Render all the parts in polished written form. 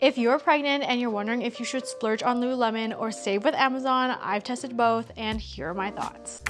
If you're pregnant and you're wondering if you should splurge on Lululemon or save with Amazon, I've tested both and here are my thoughts.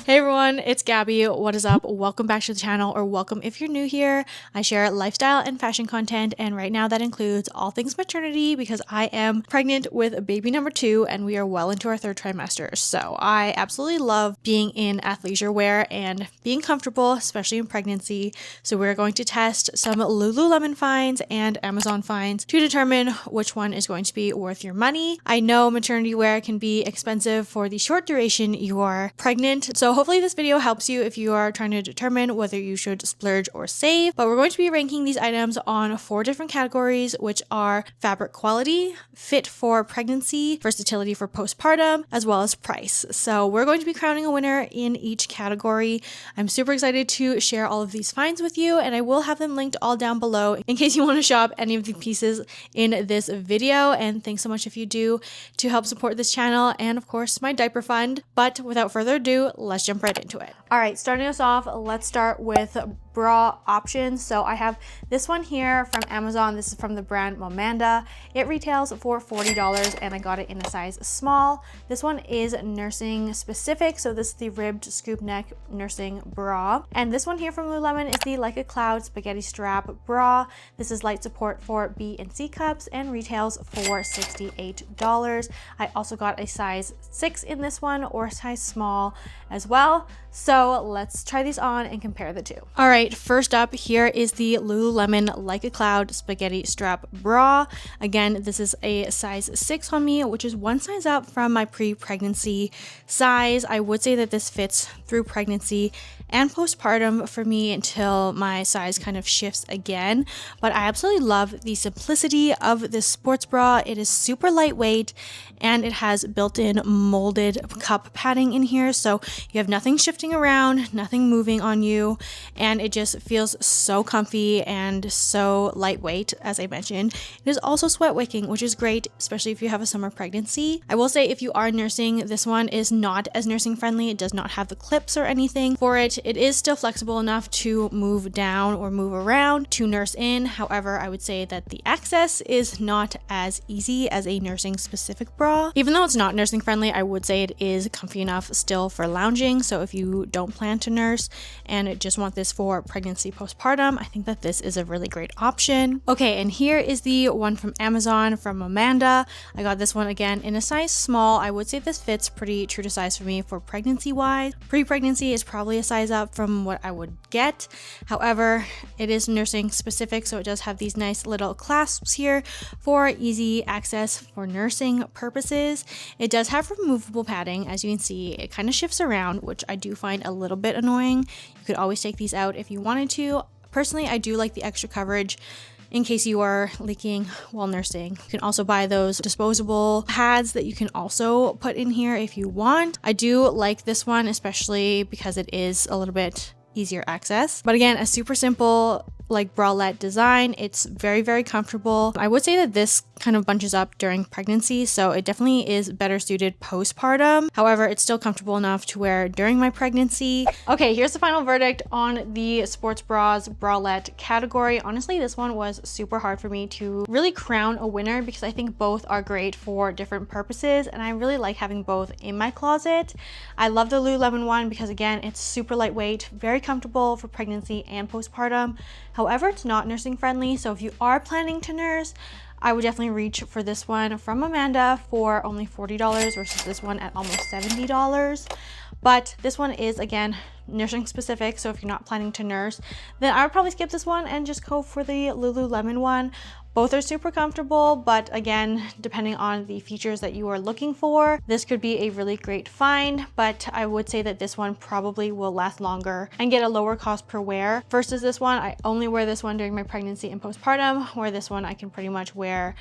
Hey everyone, it's Gabby. What is up? Welcome back to the channel, or welcome if you're new here. I share lifestyle and fashion content, and right now that includes all things maternity because I am pregnant with baby number 2 and we are well into our 3rd trimester. So I absolutely love being in athleisure wear and being comfortable, especially in pregnancy. So we're going to test some Lululemon finds and Amazon finds to determine which one is going to be worth your money. I know maternity wear can be expensive for the short duration you are pregnant, so hopefully this video helps you if you are trying to determine whether you should splurge or save. But we're going to be ranking these items on 4 different categories, which are fabric quality, fit for pregnancy, versatility for postpartum, as well as price. So we're going to be crowning a winner in each category. I'm super excited to share all of these finds with you, and I will have them linked all down below in case you want to shop any of the pieces in this video. And thanks so much if you do to help support this channel and of course my diaper fund. But without further ado, let's jump right into it. All right, starting us off, let's start with bra options. So I have this one here from Amazon. This is from the brand Momanda. It retails for $40 and I got it in a size small. This one is nursing specific. So this is the ribbed scoop neck nursing bra. And this one here from Lululemon is the Like a Cloud spaghetti strap bra. This is light support for B and C cups and retails for $68. I also got a size 6 in this one, or a size small as well. So let's try these on and compare the two. All right, first up here is the Lululemon Like a Cloud spaghetti strap bra. Again, this is a size 6 on me, which is one size up from my pre-pregnancy size. I would say that this fits through pregnancy and postpartum for me until my size kind of shifts again. But I absolutely love the simplicity of this sports bra. It is super lightweight and it has built-in molded cup padding in here, so you have nothing shifting around, nothing moving on you, and it just feels so comfy and so lightweight. As I mentioned, it is also sweat wicking, which is great, especially if you have a summer pregnancy. I will say if you are nursing, this one is not as nursing friendly. It does not have the clips or anything for it. It is still flexible enough to move down or move around to nurse in. However, I would say that the access is not as easy as a nursing specific bra. Even though it's not nursing friendly, I would say it is comfy enough still for lounging. So if you don't plan to nurse and just want this for pregnancy postpartum, I think that this is a really great option. Okay, and here is the one from Amazon from Momanda. I got this one again in a size small. I would say this fits pretty true to size for me for pregnancy wise. Pre-pregnancy is probably a size up from what I would get. However, it is nursing specific, so it does have these nice little clasps here for easy access for nursing purposes. It does have removable padding. As you can see, it kind of shifts around, which I do find a little bit annoying. You could always take these out if you wanted to. Personally, I do like the extra coverage in case you are leaking while nursing. You can also buy those disposable pads that you can also put in here if you want. I do like this one, especially because it is a little bit easier access. But again, a super simple like bralette design. It's very, very comfortable. I would say that this kind of bunches up during pregnancy, so it definitely is better suited postpartum. However, it's still comfortable enough to wear during my pregnancy. Okay, here's the final verdict on the sports bras bralette category. Honestly, this one was super hard for me to really crown a winner because I think both are great for different purposes, and I really like having both in my closet. I love the Lululemon one because again, it's super lightweight, very comfortable for pregnancy and postpartum. However, it's not nursing friendly, so if you are planning to nurse, I would definitely reach for this one from Momanda for only $40 versus this one at almost $70. But this one is, again, nursing specific, so if you're not planning to nurse, then I would probably skip this one and just go for the Lululemon one. Both are super comfortable, but again, depending on the features that you are looking for, this could be a really great find, but I would say that this one probably will last longer and get a lower cost per wear versus this one. I only wear this one during my pregnancy and postpartum, where this one I can pretty much wear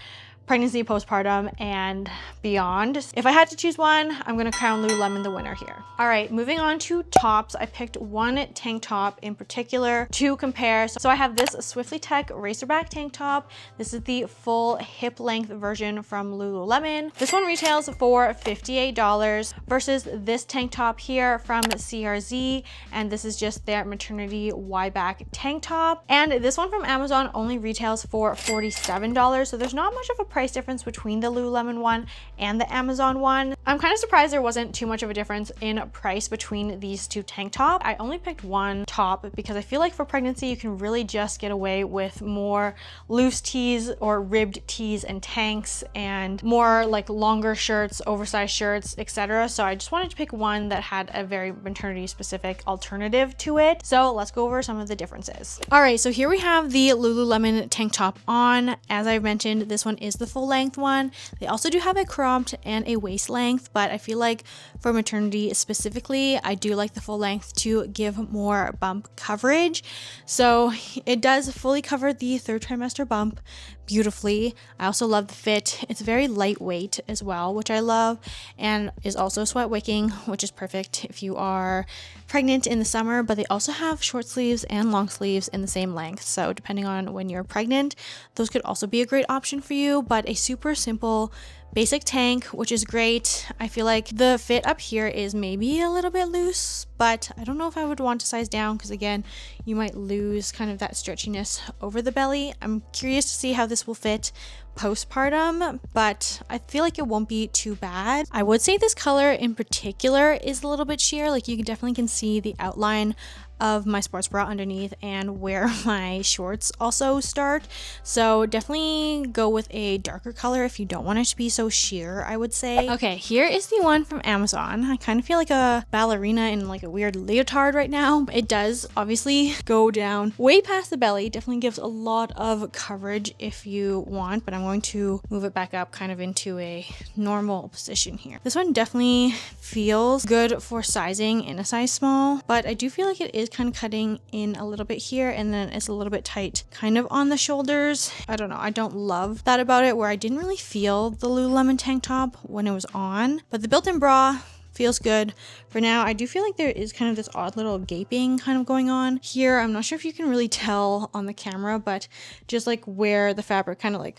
pregnancy, postpartum, and beyond. If I had to choose one, I'm gonna crown Lululemon the winner here. All right, moving on to tops. I picked one tank top in particular to compare. So I have this Swiftly Tech Racerback tank top. This is the full hip length version from Lululemon. This one retails for $58 versus this tank top here from CRZ, and this is just their maternity Y-back tank top. And this one from Amazon only retails for $47, so there's not much of a price difference between the Lululemon one and the Amazon one. I'm kind of surprised there wasn't too much of a difference in price between these two tank tops. I only picked one top because I feel like for pregnancy you can really just get away with more loose tees or ribbed tees and tanks and more like longer shirts, oversized shirts, etc. So I just wanted to pick one that had a very maternity specific alternative to it. So let's go over some of the differences. All right, so here we have the Lululemon tank top on. As I mentioned, this one is the full length one. They also do have a cropped and a waist length, but I feel like for maternity specifically, I do like the full length to give more bump coverage. So it does fully cover the third trimester bump beautifully. I also love the fit. It's very lightweight as well, which I love, and is also sweat wicking, which is perfect if you are pregnant in the summer. But they also have short sleeves and long sleeves in the same length, so depending on when you're pregnant, those could also be a great option for you. But a super simple basic tank, which is great. I feel like the fit up here is maybe a little bit loose, but I don't know if I would want to size down because again, you might lose kind of that stretchiness over the belly. I'm curious to see how this will fit postpartum, but I feel like it won't be too bad. I would say this color in particular is a little bit sheer. Like you definitely can see the outline of my sports bra underneath and where my shorts also start. So definitely go with a darker color if you don't want it to be so sheer, I would say. Okay, here is the one from Amazon. I kind of feel like a ballerina in like a weird leotard right now. It does obviously go down way past the belly. Definitely gives a lot of coverage if you want, but I'm going to move it back up kind of into a normal position here. This one definitely feels good for sizing in a size small, but I do feel like it is kind of cutting in a little bit here, and then it's a little bit tight kind of on the shoulders. I don't know, I don't love that about it, where I didn't really feel the Lululemon tank top when it was on, but the built-in bra feels good for now. I do feel like there is kind of this odd little gaping kind of going on here. I'm not sure if you can really tell on the camera, but just like where the fabric kind of like,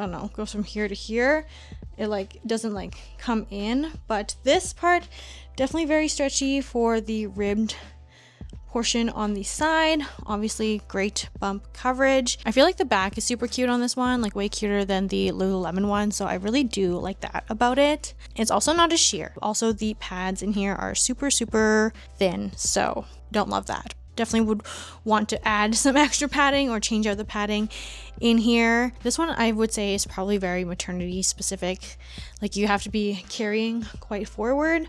I don't know, goes from here to here, it like doesn't like come in. But this part definitely very stretchy for the ribbed portion on the side. Obviously great bump coverage. I feel like the back is super cute on this one, like way cuter than the Lululemon one, so I really do like that about it. It's also not as sheer. Also the pads in here are super thin, so don't love that. Definitely would want to add some extra padding or change out the padding in here. This one I would say is probably very maternity specific. Like you have to be carrying quite forward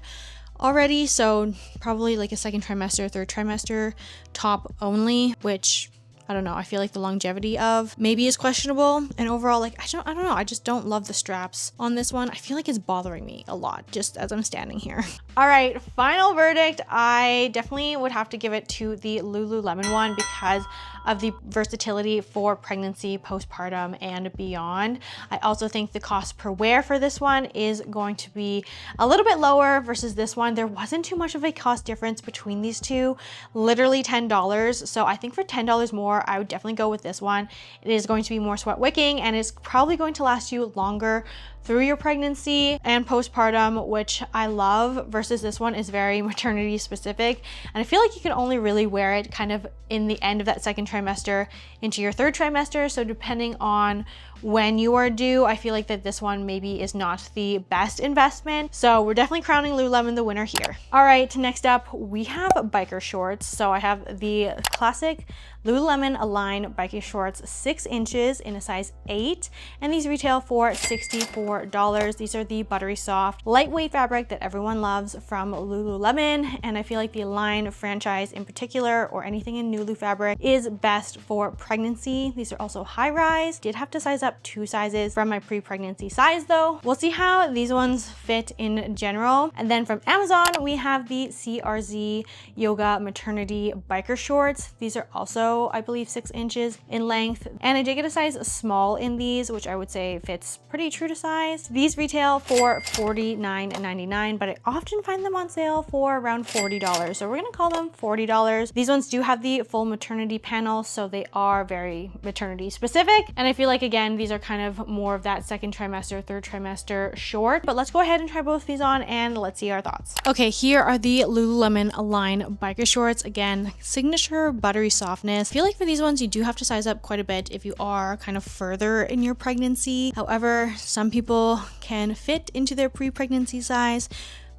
already, so probably like a second trimester, third trimester top only, which I don't know, I feel like the longevity of maybe is questionable. And overall, like I don't know, I just don't love the straps on this one. I feel like it's bothering me a lot just as I'm standing here. All right, final verdict. I definitely would have to give it to the Lululemon one because of the versatility for pregnancy, postpartum, and beyond. I also think the cost per wear for this one is going to be a little bit lower versus this one. There wasn't too much of a cost difference between these two, literally $10. So I think for $10 more, I would definitely go with this one. It is going to be more sweat wicking and it's probably going to last you longer through your pregnancy and postpartum, which I love, versus this one is very maternity specific. And I feel like you can only really wear it kind of in the end of that second trimester into your third trimester. So depending on when you are due, I feel like that this one maybe is not the best investment. So we're definitely crowning Lululemon the winner here. All right, next up we have biker shorts. So I have the classic Lululemon Align biker shorts, 6 inches in a size 8, and these retail for $64. $24. These are the buttery soft, lightweight fabric that everyone loves from Lululemon. And I feel like the Align franchise in particular, or anything in Nulu fabric, is best for pregnancy. These are also high rise. Did have to size up 2 sizes from my pre-pregnancy size though. We'll see how these ones fit in general. And then from Amazon, we have the CRZ Yoga Maternity Biker Shorts. These are also, I believe, 6 inches in length. And I did get a size small in these, which I would say fits pretty true to size. These retail for $49.99, but I often find them on sale for around $40. So we're gonna call them $40. These ones do have the full maternity panel, so they are very maternity specific. And I feel like, again, these are kind of more of that second trimester, third trimester short. But let's go ahead and try both these on and let's see our thoughts. Okay, here are the Lululemon Align biker shorts. Again, signature buttery softness. I feel like for these ones, you do have to size up quite a bit if you are kind of further in your pregnancy. However, some people can fit into their pre-pregnancy size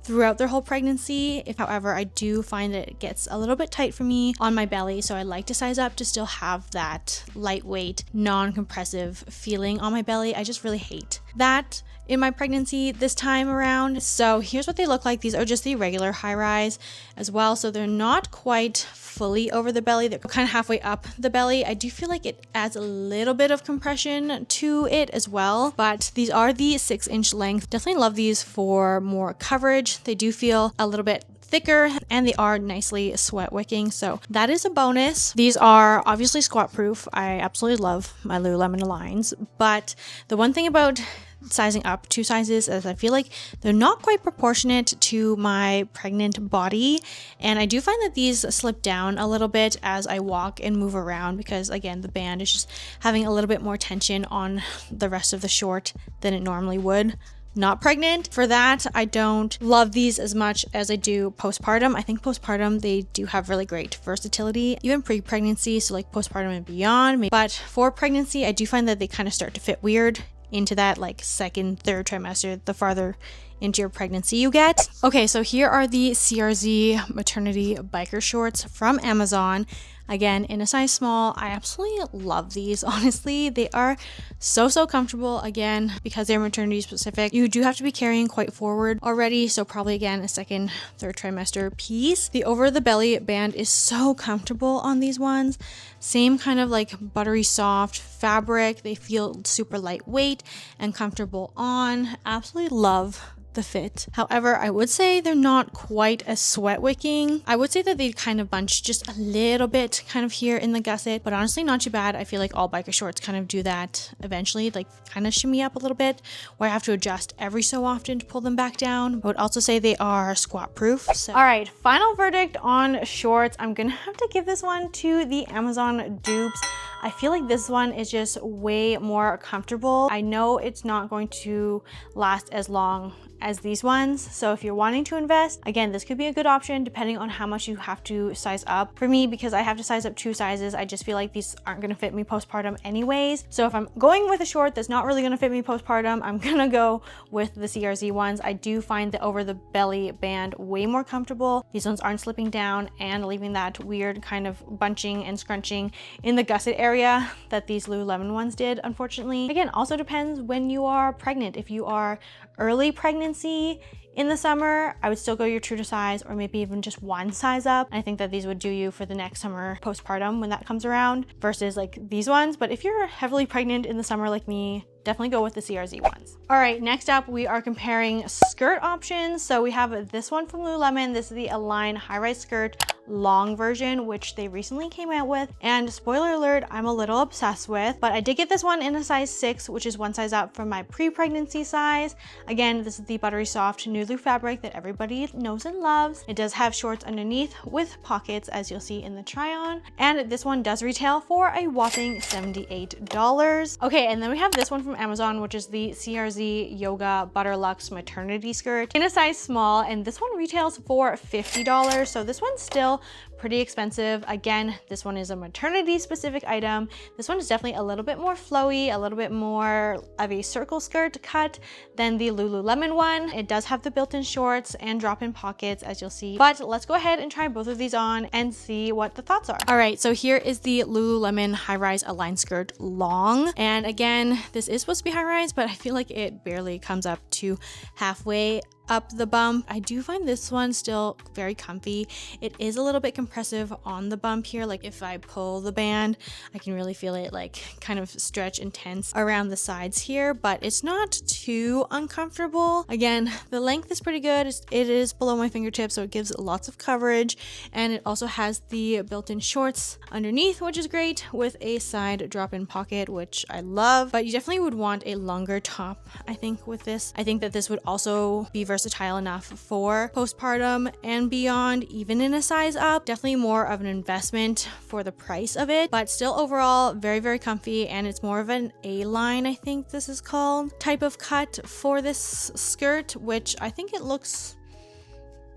throughout their whole pregnancy. However, I do find that it gets a little bit tight for me on my belly, so I like to size up to still have that lightweight, non-compressive feeling on my belly. I just really hate that in my pregnancy this time around. So here's what they look like. These are just the regular high rise as well, so they're not quite fully over the belly. They're kind of halfway up the belly. I do feel like it adds a little bit of compression to it as well, but these are the 6-inch length. Definitely love these for more coverage. They do feel a little bit thicker and they are nicely sweat wicking, so that is a bonus. These are obviously squat proof. I absolutely love my Lululemon Aligns, but the one thing about sizing up 2 sizes is I feel like they're not quite proportionate to my pregnant body, and I do find that these slip down a little bit as I walk and move around because, again, the band is just having a little bit more tension on the rest of the short than it normally would not pregnant. For that, I don't love these as much as I do postpartum. I think postpartum, they do have really great versatility, even pre-pregnancy, so like postpartum and beyond. But for pregnancy, I do find that they kind of start to fit weird into that like second, third trimester, the farther into your pregnancy you get. Okay, so here are the CRZ maternity biker shorts from Amazon. Again, in a size small. I absolutely love these. Honestly, they are so comfortable. Again, because they're maternity specific, you do have to be carrying quite forward already, so probably again a second, third trimester piece. The over the belly band is so comfortable on these ones. Same kind of like buttery soft fabric. They feel super lightweight and comfortable on. Absolutely love the fit. However, I would say they're not quite as sweat wicking. I would say that they kind of bunch just a little bit kind of here in the gusset, but honestly not too bad. I feel like all biker shorts kind of do that eventually, like kind of shimmy up a little bit, where I have to adjust every so often to pull them back down. I would also say they are squat proof. So all right, final verdict on shorts. I'm gonna have to give this one to the Amazon dupes. I feel like this one is just way more comfortable. I know it's not going to last as long as these ones, so if you're wanting to invest, again, this could be a good option depending on how much you have to size up. For me, because I have to size up 2 sizes, I just feel like these aren't going to fit me postpartum anyways. So if I'm going with a short that's not really going to fit me postpartum, I'm gonna go with the CRZ ones. I do find the over the belly band way more comfortable. These ones aren't slipping down and leaving that weird kind of bunching and scrunching in the gusset area that these Lululemon ones did, unfortunately. Again, also depends when you are pregnant. If you are early pregnancy in the summer, I would still go your true to size, or maybe even just 1 size up. I think that these would do you for the next summer postpartum when that comes around versus like these ones. But if you're heavily pregnant in the summer like me, definitely go with the CRZ ones. All right, next up, we are comparing skirt options. So we have this one from Lululemon. This is the Align high-rise skirt long version, which they recently came out with. And spoiler alert, I'm a little obsessed with, but I did get this one in a size 6, which is 1 size up from my pre-pregnancy size. Again, this is the buttery soft Nulu fabric that everybody knows and loves. It does have shorts underneath with pockets, as you'll see in the try on. And this one does retail for a whopping $78. Okay, and then we have this one from Amazon, which is the CRZ Yoga Butterluxe maternity skirt in a size small, and this one retails for $50. So this one still retail. Pretty expensive. Again, this one is a maternity specific item. This one is definitely a little bit more flowy, a little bit more of a circle skirt cut than the Lululemon one. It does have the built-in shorts and drop-in pockets, as you'll see. But let's go ahead and try both of these on and see what the thoughts are. All right, so here is the Lululemon high-rise Align skirt long. And again, this is supposed to be high-rise, but I feel like it barely comes up to halfway up the bump. I do find this one still very comfy. It is a little bit compressive on the bump here. Like if I pull the band, I can really feel it like kind of stretch and tense around the sides here, but it's not too uncomfortable. Again, the length is pretty good. It is below my fingertips, so it gives lots of coverage. And it also has the built-in shorts underneath, which is great, with a side drop-in pocket, which I love. But you definitely would want a longer top, I think, with this. I think that this would also be versatile enough for postpartum and beyond, even in a size up. Definitely more of an investment for the price of it, but still overall very, very comfy. And it's more of an A-line, I think this is called, type of cut for this skirt, which I think it looks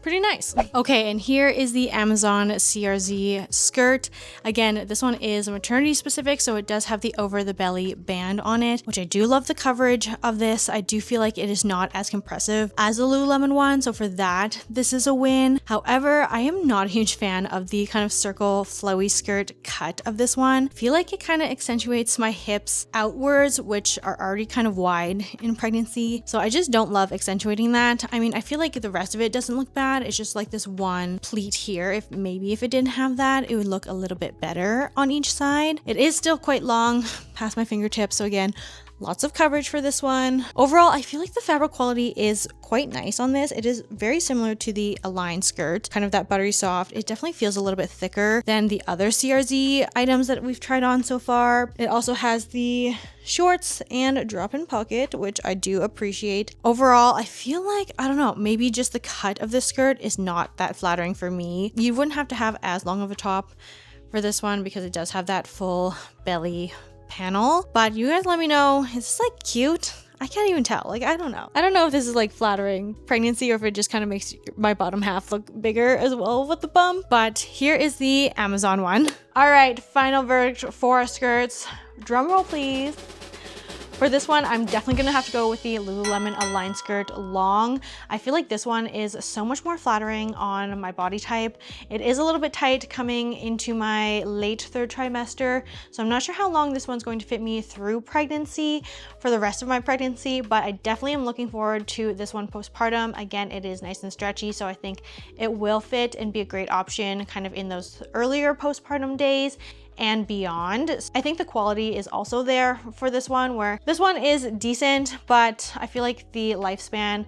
pretty nice. Okay, and here is the Amazon CRZ skirt. Again, this one is maternity specific, so it does have the over the belly band on it, which I do love the coverage of this. I do feel like it is not as compressive as the Lululemon one, so for that, this is a win. However, I am not a huge fan of the kind of circle flowy skirt cut of this one. I feel like it kind of accentuates my hips outwards, which are already kind of wide in pregnancy, so I just don't love accentuating that. I mean, I feel like the rest of it doesn't look bad. It's just like this one pleat here. If it didn't have that, it would look a little bit better on each side. It is still quite long past my fingertips, so again, lots of coverage for this one. Overall, I feel like the fabric quality is quite nice on this. It is very similar to the Align skirt, kind of that buttery soft. It definitely feels a little bit thicker than the other CRZ items that we've tried on so far. It also has the shorts and drop-in pocket, which I do appreciate. Overall, I feel like, I don't know, maybe just the cut of this skirt is not that flattering for me. You wouldn't have to have as long of a top for this one because it does have that full belly panel, but you guys let me know, is this like cute? I can't even tell. Like, I don't know if this is like flattering pregnancy or if it just kind of makes my bottom half look bigger as well with the bump. But here is the Amazon one. All right, final verdict for skirts. Drum roll, please. For this one, I'm definitely gonna have to go with the Lululemon Align skirt long. I feel like this one is so much more flattering on my body type. It is a little bit tight coming into my late third trimester, so I'm not sure how long this one's going to fit me through pregnancy for the rest of my pregnancy, but I definitely am looking forward to this one postpartum. Again, it is nice and stretchy, so I think it will fit and be a great option kind of in those earlier postpartum days and beyond. I think the quality is also there for this one, where this one is decent, but I feel like the lifespan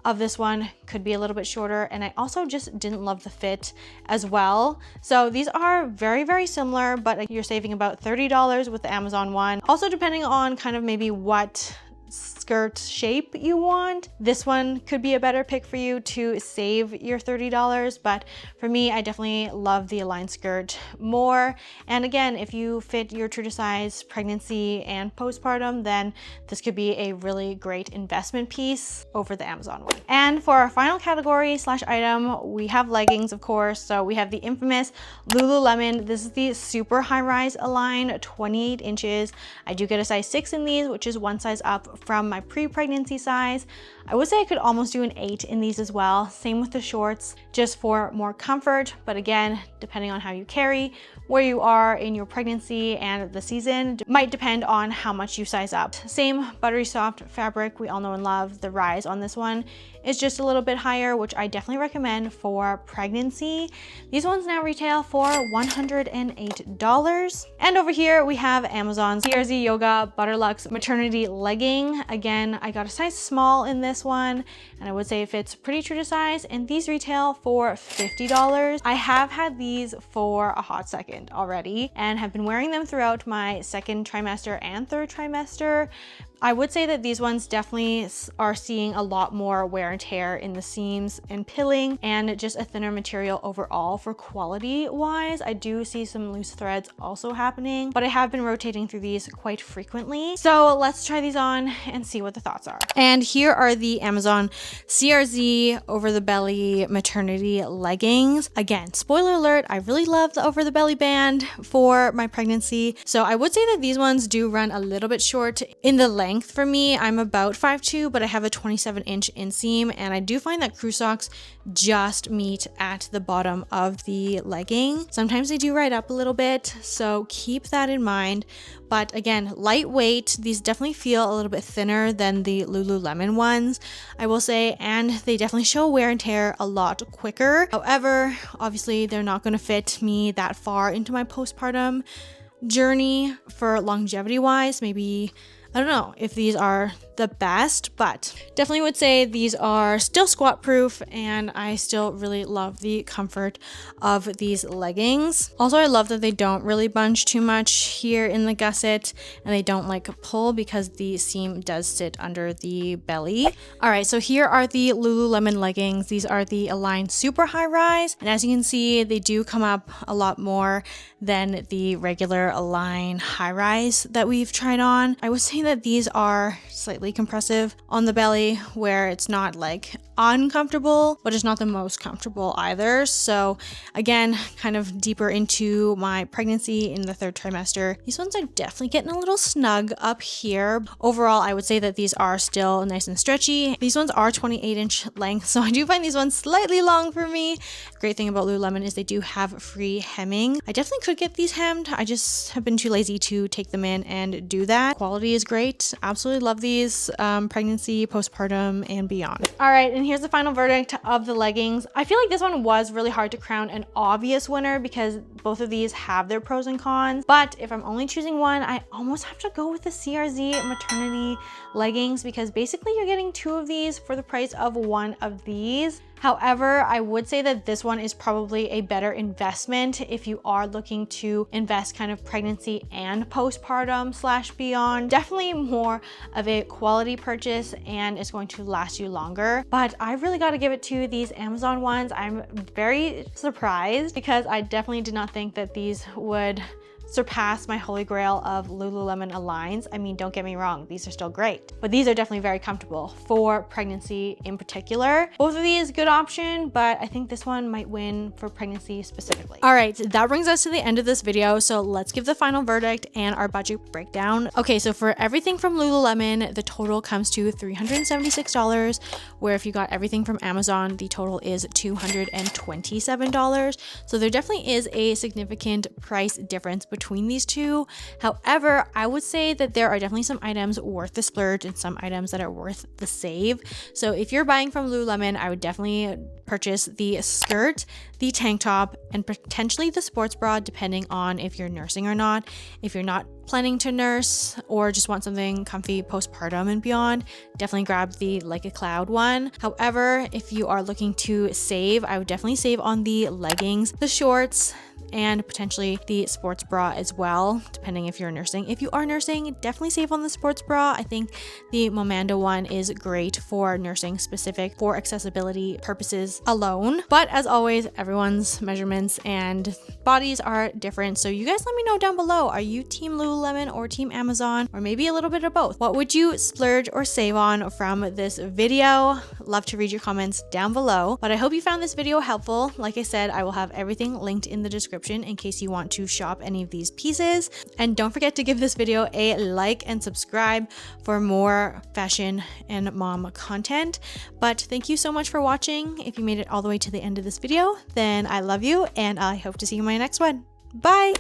of this one could be a little bit shorter, and I also just didn't love the fit as well. So these are very, very similar, but you're saving about $30 with the Amazon one. Also, depending on kind of maybe what skirt shape you want, this one could be a better pick for you to save your $30, but for me, I definitely love the Align skirt more. And again, if you fit your true to size pregnancy and postpartum, then this could be a really great investment piece over the Amazon one. And for our final category slash item, we have leggings, of course. So we have the infamous Lululemon. This is the super high rise Align, 28 inches. I do get a size 6 in these, which is one size up from my pre-pregnancy size. I would say I could almost do an 8 in these as well. Same with the shorts, just for more comfort. But again, depending on how you carry, where you are in your pregnancy and the season might depend on how much you size up. Same buttery soft fabric we all know and love. The rise on this one is just a little bit higher, which I definitely recommend for pregnancy. These ones now retail for $108. And over here we have Amazon's CRZ Yoga Butterluxe Maternity Legging. Again, I got a size small in this one, and I would say it fits pretty true to size, and these retail for $50. I have had these for a hot second already and have been wearing them throughout my second trimester and third trimester, I would say that these ones definitely are seeing a lot more wear and tear in the seams and pilling, and just a thinner material overall for quality wise. I do see some loose threads also happening, but I have been rotating through these quite frequently. So let's try these on and see what the thoughts are. And here are the Amazon CRZ over the belly maternity leggings. Again, spoiler alert, I really love the over the belly band for my pregnancy. So I would say that these ones do run a little bit short in the length for me. I'm about 5'2", but I have a 27-inch inseam, and I do find that crew socks just meet at the bottom of the legging. Sometimes they do ride up a little bit, so keep that in mind. But again, lightweight. These definitely feel a little bit thinner than the Lululemon ones, I will say, and they definitely show wear and tear a lot quicker. However, obviously they're not going to fit me that far into my postpartum journey for longevity wise. Maybe, I don't know if these are the best, but definitely would say these are still squat proof, and I still really love the comfort of these leggings. Also, I love that they don't really bunch too much here in the gusset, and they don't like pull because the seam does sit under the belly. All right, so here are the Lululemon leggings. These are the Align Super High Rise, and as you can see, they do come up a lot more than the regular Align High Rise that we've tried on. I would say that these are slightly compressive on the belly, where it's not like uncomfortable, but it's not the most comfortable either. So again, kind of deeper into my pregnancy in the 3rd trimester, these ones are definitely getting a little snug up here. Overall, I would say that these are still nice and stretchy. These ones are 28-inch length, so I do find these ones slightly long for me. Great thing about Lululemon is they do have free hemming. I definitely could get these hemmed. I just have been too lazy to take them in and do that. Quality is great. Absolutely love these, pregnancy, postpartum, and beyond. All right, and here's the final verdict of the leggings. I feel like this one was really hard to crown an obvious winner because both of these have their pros and cons, but if I'm only choosing one, I almost have to go with the CRZ maternity leggings, because basically you're getting 2 of these for the price of 1 of these. However, I would say that this one is probably a better investment if you are looking to invest kind of pregnancy and postpartum / beyond. Definitely more of a quality purchase, and it's going to last you longer. But I really got to give it to these Amazon ones. I'm very surprised because I definitely did not think that these would surpass my holy grail of Lululemon Aligns. I mean, don't get me wrong, these are still great, but these are definitely very comfortable for pregnancy in particular. Both of these, good option, but I think this one might win for pregnancy specifically. All right, that brings us to the end of this video. So let's give the final verdict and our budget breakdown. Okay, so for everything from Lululemon, the total comes to $376, where if you got everything from Amazon, the total is $227. So there definitely is a significant price difference between these two. However, I would say that there are definitely some items worth the splurge and some items that are worth the save. So if you're buying from Lululemon, I would definitely purchase the skirt, the tank top, and potentially the sports bra, depending on if you're nursing or not. If you're not planning to nurse or just want something comfy postpartum and beyond, definitely grab the Like a Cloud one. However, if you are looking to save, I would definitely save on the leggings, the shorts, and potentially the sports bra as well, depending if you're nursing. If you are nursing, definitely save on the sports bra. I think the Momanda one is great for nursing specific for accessibility purposes alone. But as always, everyone's measurements and bodies are different. So you guys let me know down below. Are you team Lululemon or team Amazon, or maybe a little bit of both? What would you splurge or save on from this video? Love to read your comments down below. But I hope you found this video helpful. Like I said, I will have everything linked in the description in case you want to shop any of these pieces. And don't forget to give this video a like and subscribe for more fashion and mom content. But thank you so much for watching. If you made it all the way to the end of this video, then I love you and I hope to see you in my next one. Bye!